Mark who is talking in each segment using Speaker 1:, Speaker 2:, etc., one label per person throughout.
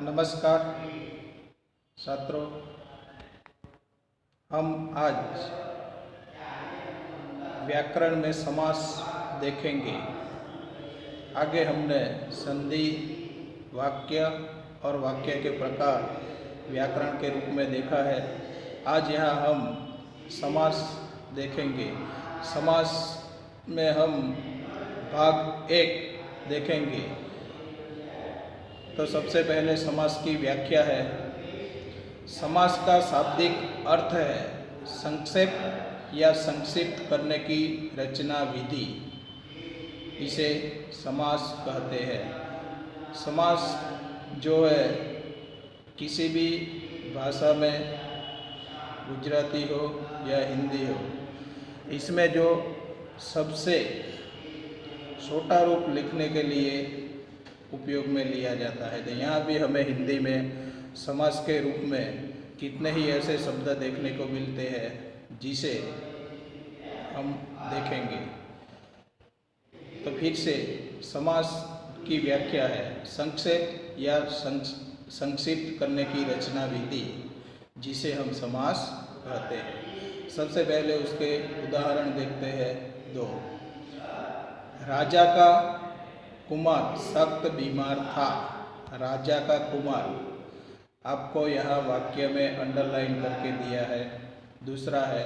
Speaker 1: नमस्कार छात्रों, हम आज व्याकरण में समास देखेंगे। आगे हमने संधि, वाक्य और वाक्य के प्रकार व्याकरण के रूप में देखा है। आज यहाँ हम समास देखेंगे। समास में हम भाग 1 देखेंगे। तो सबसे पहले समास की व्याख्या है। समास का शाब्दिक अर्थ है संक्षेप या संक्षिप्त करने की रचना विधि, इसे समास कहते हैं। समास जो है किसी भी भाषा में, गुजराती हो या हिंदी हो, इसमें जो सबसे छोटा रूप लिखने के लिए उपयोग में लिया जाता है। तो यहाँ भी हमें हिंदी में समास के रूप में कितने ही ऐसे शब्द देखने को मिलते हैं जिसे हम देखेंगे। तो फिर से समास की व्याख्या है संक्षेप या संक्षिप्त करने की रचना विधि, जिसे हम समास कहते हैं। सबसे पहले उसके उदाहरण देखते हैं 2। राजा का कुमार सख्त बीमार था। राजा का कुमार आपको यहाँ वाक्य में अंडरलाइन करके दिया है। दूसरा है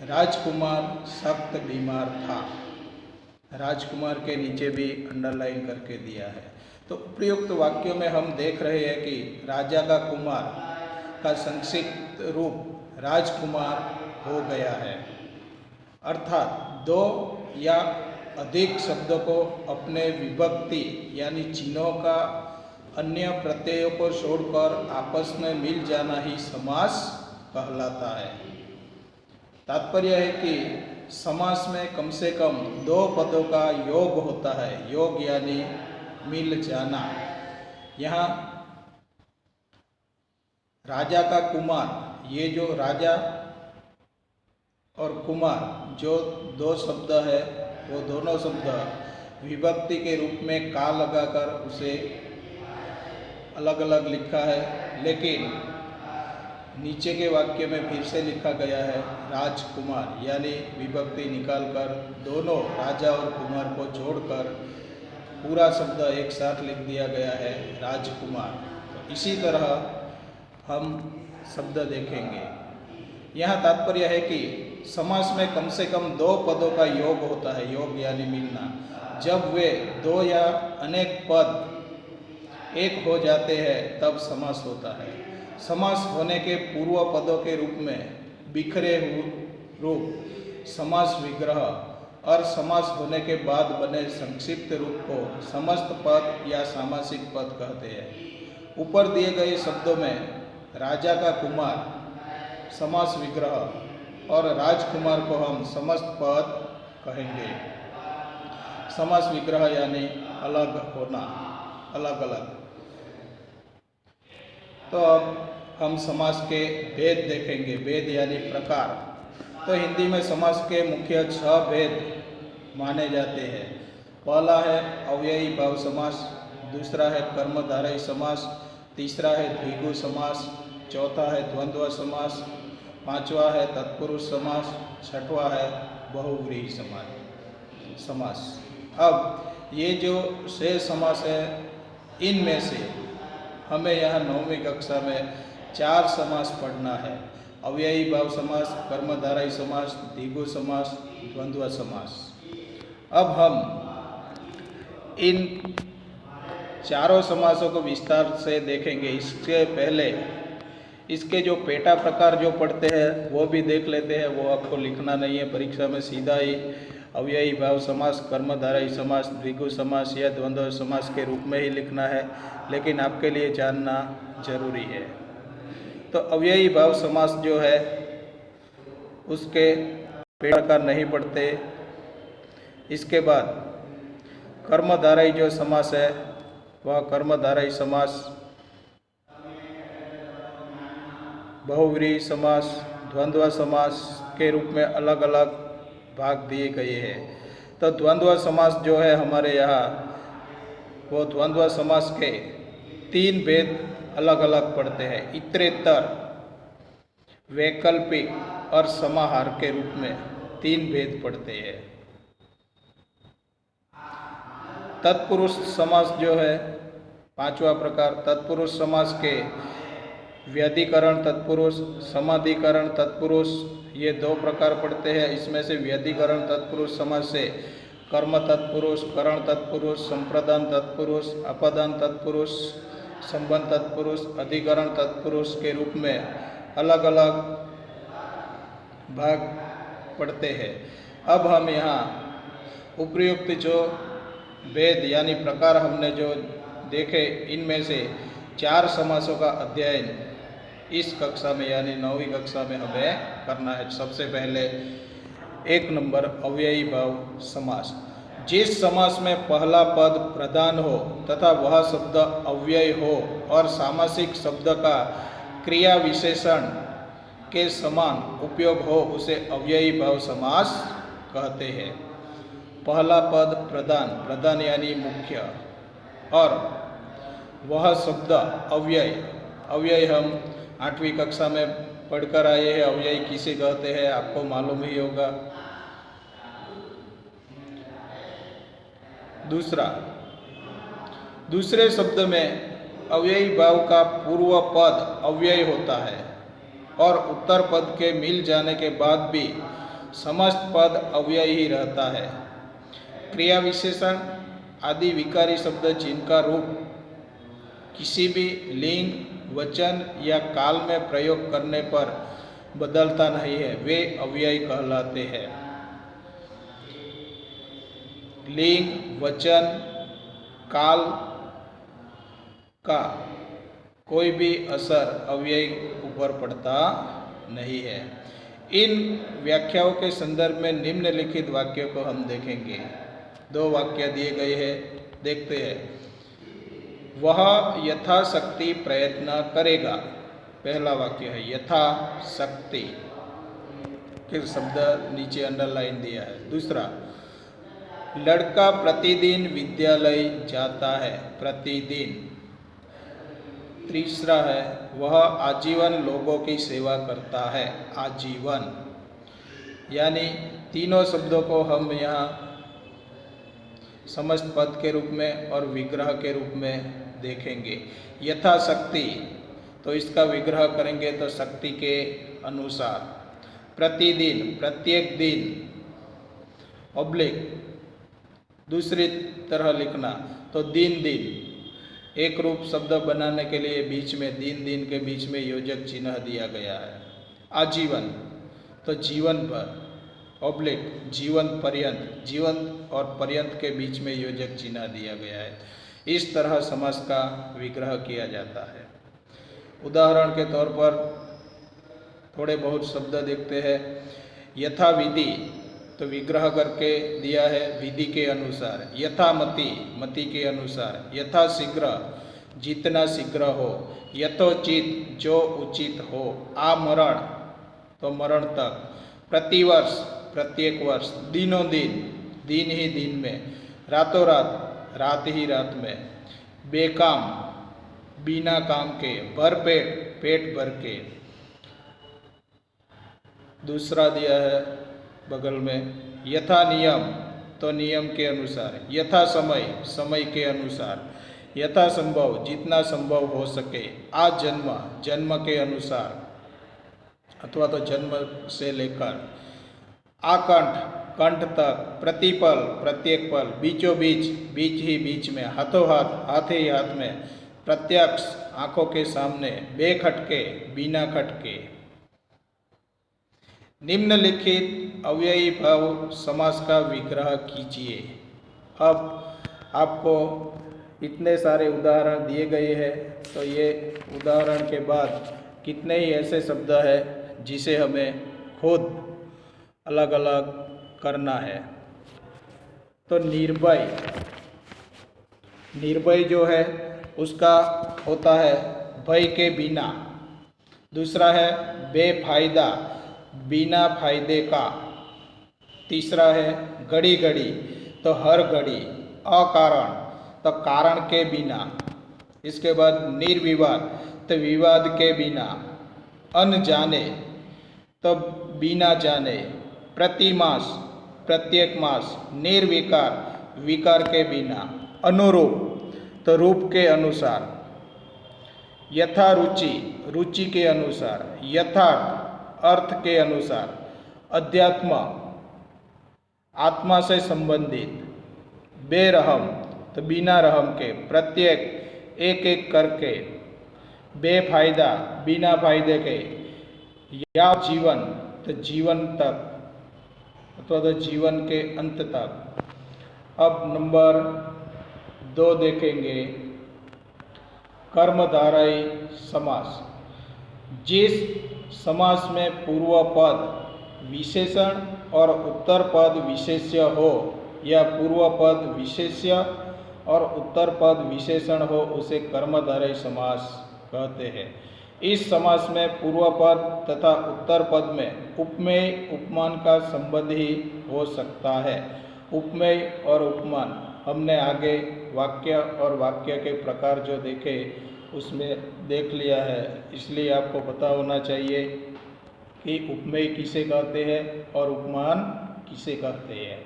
Speaker 1: राजकुमार सख्त बीमार था। राजकुमार के नीचे भी अंडरलाइन करके दिया है। तो उपयुक्त वाक्यों में हम देख रहे हैं कि राजा का कुमार का संक्षिप्त रूप राजकुमार हो गया है, अर्थात 2 या अधिक शब्दों को अपने विभक्ति यानी चिन्हों का अन्य प्रत्ययों को छोड़कर आपस में मिल जाना ही समास कहलाता है। तात्पर्य है कि समास में कम से कम 2 पदों का योग होता है। योग यानी मिल जाना। यहाँ राजा का कुमार, ये जो राजा और कुमार जो 2 शब्द है, वो दोनों शब्द विभक्ति के रूप में का लगाकर उसे अलग अलग लिखा है, लेकिन नीचे के वाक्य में फिर से लिखा गया है राजकुमार, यानी विभक्ति निकालकर दोनों राजा और कुमार को जोड़कर पूरा शब्द एक साथ लिख दिया गया है राजकुमार। तो इसी तरह हम शब्द देखेंगे। यहाँ तात्पर्य है कि समास में कम से कम 2 पदों का योग होता है। योग यानी मिलना। जब वे 2 या अनेक पद एक हो जाते हैं तब समास होता है। समास होने के पूर्व पदों के रूप में बिखरे हुए रूप समास विग्रह और समास होने के बाद बने संक्षिप्त रूप को समस्त पद या सामासिक पद कहते हैं। ऊपर दिए गए शब्दों में राजा का कुमार समास विग्रह और राजकुमार को हम समस्त पद कहेंगे। समास विग्रह यानी अलग होना, अलग अलग। तो अब हम समास के भेद देखेंगे। भेद यानी प्रकार। तो हिंदी में समास के मुख्य 6 भेद माने जाते हैं। पहला है अव्ययी भाव समास, दूसरा है कर्मधारय समास, तीसरा है द्विगु समास, चौथा है द्वंद्व समास, 5वां है तत्पुरुष समास, 6वां है बहुव्रीहि समास। अब ये जो 6 समास है, इनमें से हमें यहाँ 9वीं कक्षा में 4 समास पढ़ना है। अव्ययी भाव समास, कर्मधारय समास, द्विगु समास, द्वंद्व समास। अब हम इन चारों समासों को विस्तार से देखेंगे। इसके पहले इसके जो पेटा प्रकार जो पढ़ते हैं वो भी देख लेते हैं। वो आपको लिखना नहीं है परीक्षा में, सीधा ही अव्ययी भाव समास, कर्मधारय समास, द्विगु समास या द्वंद्व समास के रूप में ही लिखना है, लेकिन आपके लिए जानना जरूरी है। तो अव्ययी भाव समास जो है उसके पेटा प्रकार नहीं पढ़ते। इसके बाद कर्मधारय जो समास है वह कर्मधारय समास, बहुव्रीहि समास, द्वंद्व समास के रूप में अलग अलग भाग दिए गए हैं। तो द्वंद्व समास जो है हमारे यहाँ, वो द्वंद्व समास के तीन भेद अलग अलग पड़ते हैं। इतरेतर, वैकल्पिक और समाहार के रूप में तीन भेद पड़ते हैं। तत्पुरुष समास जो है पांचवा प्रकार, तत्पुरुष समास के व्यधिकरण तत्पुरुष, समाधिकरण तत्पुरुष, ये दो प्रकार पड़ते हैं। इसमें से व्यधिकरण तत्पुरुष समास से कर्म तत्पुरुष, करण तत्पुरुष, संप्रदान तत्पुरुष, अपदान तत्पुरुष, संबंध तत्पुरुष, अधिकरण तत्पुरुष के रूप में अलग अलग भाग पड़ते हैं। अब हम यहाँ उपयुक्त जो भेद यानी प्रकार हमने जो देखे, इनमें से चार समासों का अध्ययन इस कक्षा में यानी 9वीं कक्षा में हमें करना है। सबसे पहले 1 नंबर अव्ययी भाव समास। जिस समास में पहला पद प्रधान हो तथा वह शब्द अव्यय हो और सामासिक शब्द का क्रिया विशेषण के समान उपयोग हो उसे अव्ययी भाव समास कहते हैं। पहला पद प्रधान, प्रधान यानी मुख्य, और वह शब्द अव्यय, अव्यय हम 8वीं कक्षा में पढ़कर आए हैं। अव्यय किसे कहते हैं आपको मालूम ही होगा। दूसरे शब्द में अव्ययी भाव का पूर्व पद अव्यय होता है और उत्तर पद के मिल जाने के बाद भी समस्त पद अव्यय ही रहता है। क्रिया विशेषण आदि विकारी शब्द जिनका रूप किसी भी लिंग, वचन या काल में प्रयोग करने पर बदलता नहीं है, वे अव्यय कहलाते हैं। लिंग, वचन, काल का कोई भी असर अव्यय ऊपर पड़ता नहीं है। इन व्याख्याओं के संदर्भ में निम्नलिखित वाक्यों को हम देखेंगे। 2 वाक्य दिए गए हैं, देखते हैं। वह यथाशक्ति प्रयत्न करेगा, पहला वाक्य है यथाशक्ति के शब्द नीचे अंडरलाइन दिया है। दूसरा, लड़का प्रतिदिन विद्यालय जाता है, प्रतिदिन। तीसरा है वह आजीवन लोगों की सेवा करता है, आजीवन। यानी तीनों शब्दों को हम यहाँ समस्त पद के रूप में और विग्रह के रूप में देखेंगे। यथाशक्ति, तो इसका विग्रह करेंगे तो शक्ति के अनुसार। प्रतिदिन, प्रत्येक दिन। ऑब्लिक, दूसरी तरह लिखना तो दिन दिन। एक रूप शब्द बनाने के लिए बीच में दिन दिन के बीच में योजक चिन्ह दिया गया है। आजीवन, तो जीवन भर। ऑब्लिक, जीवन पर्यंत, जीवन और पर्यंत के बीच में योजक चिन्ह दिया गया है। इस तरह समास का विग्रह किया जाता है। उदाहरण के तौर पर थोड़े बहुत शब्द देखते हैं। यथाविधि, तो विग्रह करके दिया है विधि के अनुसार। यथामति, मति के अनुसार। यथाशीघ्र, जितना शीघ्र हो। यथोचित, जो उचित हो। आमरण, तो मरण तक। प्रतिवर्ष, प्रत्येक वर्ष। दिनों दिन, दिन ही दिन में। रातों रात, रात ही रात में। बेकाम, बिना काम के। भरपेट, पेट भर के। दूसरा दिया है बगल में यथा नियम, तो नियम के अनुसार। यथा समय, समय के अनुसार। यथा संभव, जितना संभव हो सके। आजन्म, जन्म के अनुसार अथवा तो जन्म से लेकर। आकंठ, कंठ तक। प्रतिपल, प्रत्येक पल। बीचों बीच, बीच ही बीच में। हाथों हाथ, हाथ ही हाथ में। प्रत्यक्ष, आंखों के सामने। बेखटके, बिना खटके। निम्नलिखित अव्ययी भाव समास का विग्रह कीजिए। अब आपको इतने सारे उदाहरण दिए गए हैं, तो ये उदाहरण के बाद कितने ही ऐसे शब्द हैं जिसे हमें खुद अलग अलग करना है। तो निर्भय, निर्भय जो है उसका होता है भय के बिना। दूसरा है बेफायदा, बिना फायदे का। तीसरा है घड़ी घड़ी, तो हर घड़ी। अकारण, तो कारण के बिना। इसके बाद निर्विवाद तो विवाद के बिना, अनजाने तो बिना जाने, प्रतिमास प्रत्येक मास, निर्विकार विकार के बिना, अनुरूप तो रूप के अनुसार, यथा रुचि रुचि के अनुसार, यथार्थ अर्थ के अनुसार, अध्यात्म आत्मा से संबंधित, बेरहम तो बिना रहम के, प्रत्येक एक एक करके, बेफायदा बिना फायदे के, या जीवन तो जीवन तक अथवा तो जीवन के अंत तक। अब नंबर 2 देखेंगे, कर्मधारयी समास। जिस समास में पूर्व पद विशेषण और उत्तर पद विशेष्य हो या पूर्व पद विशेष्य और उत्तर पद विशेषण हो उसे कर्मधारयी समास कहते हैं। इस समास में पूर्व पद तथा उत्तर पद में उपमेय उपमान का संबंध ही हो सकता है। उपमेय और उपमान हमने आगे वाक्य और वाक्य के प्रकार जो देखे उसमें देख लिया है, इसलिए आपको पता होना चाहिए कि उपमेय किसे कहते हैं और उपमान किसे कहते हैं।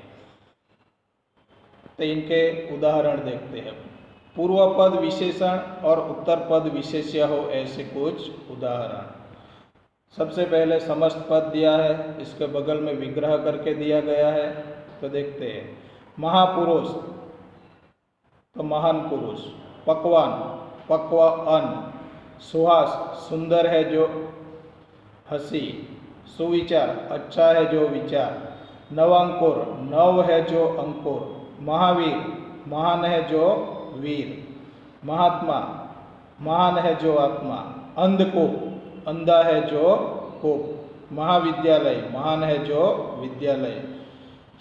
Speaker 1: तो इनके उदाहरण देखते हैं। पूर्व पद विशेषण और उत्तर पद विशेष्य हो ऐसे कुछ उदाहरण। सबसे पहले समस्त पद दिया है, इसके बगल में विग्रह करके दिया गया है, तो देखते हैं। महापुरुष तो महान पुरुष, पकवान पक्वान, सुहास सुंदर है जो हंसी, सुविचार अच्छा है जो विचार, नवांकुर नव है जो अंकुर, महावीर महान है जो वीर, महात्मा महान है जो आत्मा, अंधकूप अंधा है जो कूप, महाविद्यालय महान है जो विद्यालय,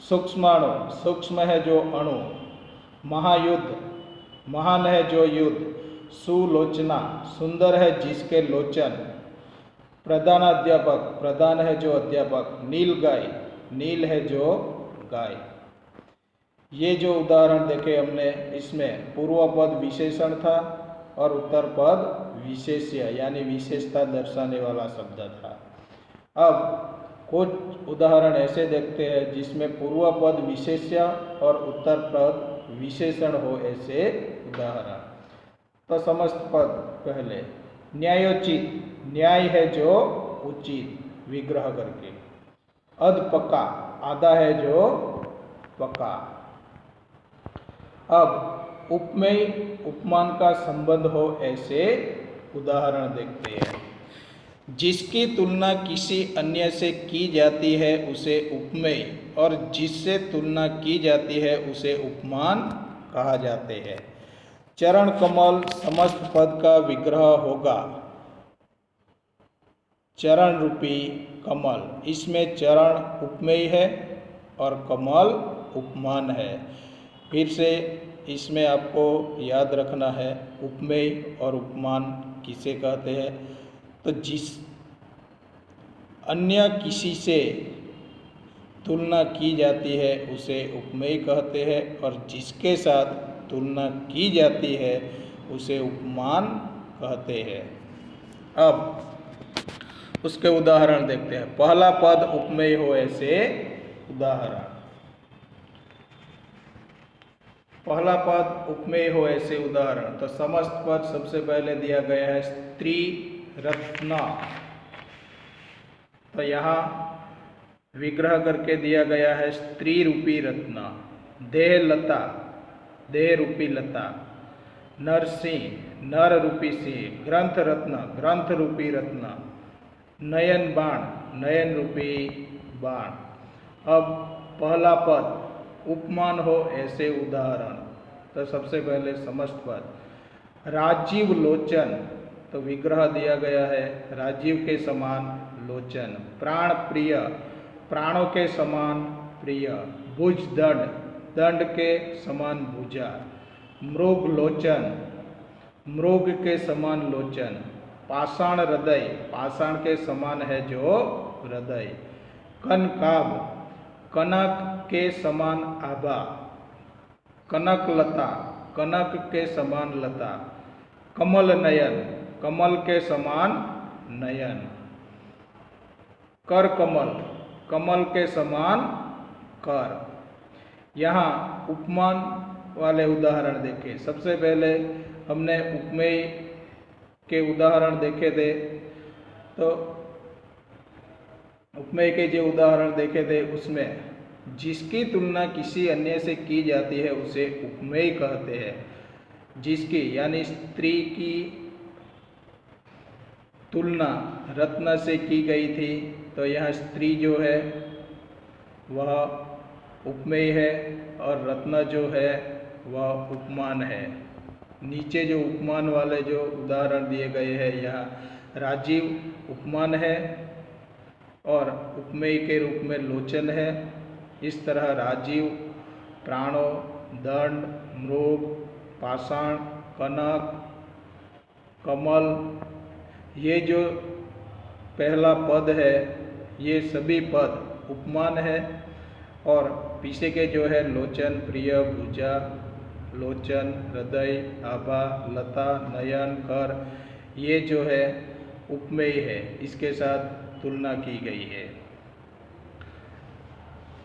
Speaker 1: सूक्ष्माणु सूक्ष्म है जो अणु, महायुद्ध महान है जो युद्ध, सुलोचना सुंदर है जिसके लोचन, प्रधानाध्यापक प्रधान है जो अध्यापक, नील गाय नील है जो गाय। ये जो उदाहरण देखे हमने, इसमें पूर्व पद विशेषण था और उत्तर पद विशेष्य यानी विशेषता दर्शाने वाला शब्द था। अब कुछ उदाहरण ऐसे देखते हैं जिसमें पूर्व पद विशेष्य और उत्तर पद विशेषण हो ऐसे उदाहरण। तो समस्त पद पहले, न्यायोचित न्याय है जो उचित विग्रह करके, अधपका आधा है जो पका। अब उपमेय उपमान का संबंध हो ऐसे उदाहरण देखते हैं। जिसकी तुलना किसी अन्य से की जाती है उसे उपमेय और जिससे तुलना की जाती है उसे उपमान कहा जाते हैं। चरण कमल समस्त पद का विग्रह होगा। चरण रूपी कमल, इसमें चरण उपमेय है और कमल उपमान है। फिर से इसमें आपको याद रखना है उपमेय और उपमान किसे कहते हैं। तो जिस अन्य किसी से तुलना की जाती है उसे उपमेय कहते हैं और जिसके साथ तुलना की जाती है उसे उपमान कहते हैं। अब उसके उदाहरण देखते हैं। पहला पद उपमेय हो ऐसे उदाहरण। पहला पद उपमेय हो ऐसे उदाहरण। तो समस्त पद सबसे पहले दिया गया है स्त्री रत्न, तो यहाँ विग्रह करके दिया गया है स्त्री रूपी रत्न। देह लता देह रूपी लता, नरसिंह नर रूपी सिंह, ग्रंथ रत्न ग्रंथ रूपी रत्न, नयन बाण नयन रूपी बाण। अब पहला पद उपमान हो ऐसे उदाहरण। तो सबसे पहले समस्त पद राजीव लोचन, तो विग्रह दिया गया है राजीव के समान लोचन। प्राण प्रिय प्राणों के समान प्रिय। भुज दंड दंड के समान भुजा। मृग लोचन मृग के समान लोचन। पाषाण हृदय पाषाण के समान है जो हृदय। कनकाभ कनक के समान आभा। कनक लता कनक के समान लता। कमल नयन, कमल के समान नयन। कर कमल, कमल के समान कर। यहाँ उपमान वाले उदाहरण देखे। सबसे पहले हमने उपमेय के उदाहरण देखे थे। तो उपमेय के जो उदाहरण देखे थे उसमें जिसकी तुलना किसी अन्य से की जाती है उसे उपमेय कहते हैं। जिसकी यानी स्त्री की तुलना रत्न से की गई थी, तो यह स्त्री जो है वह उपमेय है और रत्न जो है वह उपमान है। नीचे जो उपमान वाले जो उदाहरण दिए गए हैं, यहाँ राजीव उपमान है और उपमेय के रूप में लोचन है। इस तरह राजीव, प्राणो, दंड, मृग, पाषाण, कनक, कमल, ये जो पहला पद है ये सभी पद उपमान है। और पीछे के जो है लोचन, प्रिय, भुजा, लोचन, हृदय, आभा, लता, नयन, कर, ये जो है उपमेय है, इसके साथ तुलना की गई है।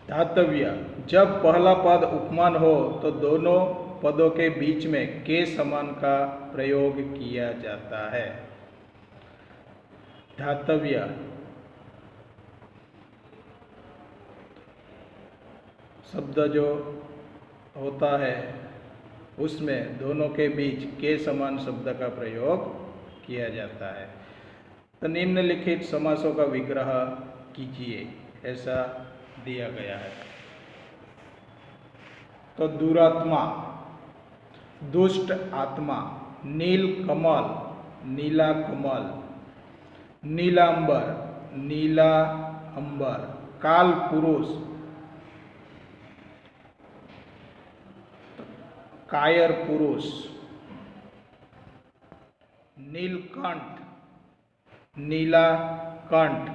Speaker 1: धातव्य, जब पहला पद उपमान हो तो दोनों पदों के बीच में के समान का प्रयोग किया जाता है। धातव्य शब्द जो होता है उसमें दोनों के बीच के समान शब्द का प्रयोग किया जाता है। तो निम्नलिखित समासों का विग्रह कीजिए, ऐसा दिया गया है। तो दुरात्मा, दुष्ट आत्मा, नील कमल, नीला कमल, नीलांबर, नीला अंबर, काल पुरुष, कायर पुरुष, नीलकंठ, नीला कंठ,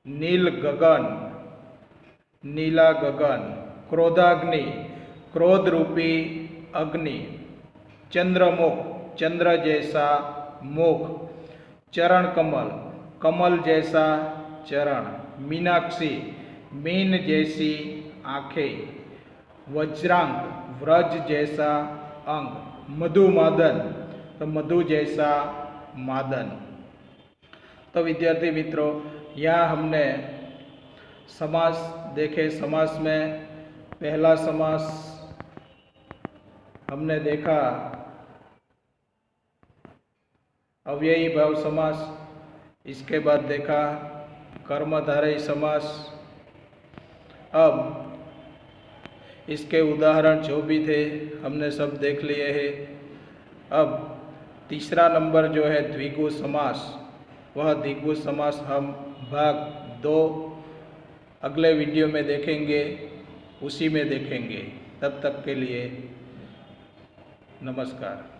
Speaker 1: नील गगन, नीला गगन, क्रोधाग्नि, क्रोध रूपी अग्नि, चंद्रमुख, चंद्र जैसा मुख, चरण कमल, कमल जैसा चरण, मीनाक्षी, मीन जैसी आंखें, वज्रांग, व्रज जैसा अंग, मधुमादन, तो मधु जैसा मादन। तो विद्यार्थी मित्रों, यहाँ हमने समास देखे। समास में पहला समास हमने देखा अव्ययी भाव समास, इसके बाद देखा कर्मधारय समास। अब इसके उदाहरण जो भी थे हमने सब देख लिए हैं। अब तीसरा नंबर जो है द्विगु समास, वह द्विगु समास हम भाग 2 अगले वीडियो में देखेंगे, उसी में देखेंगे। तब तक के लिए नमस्कार।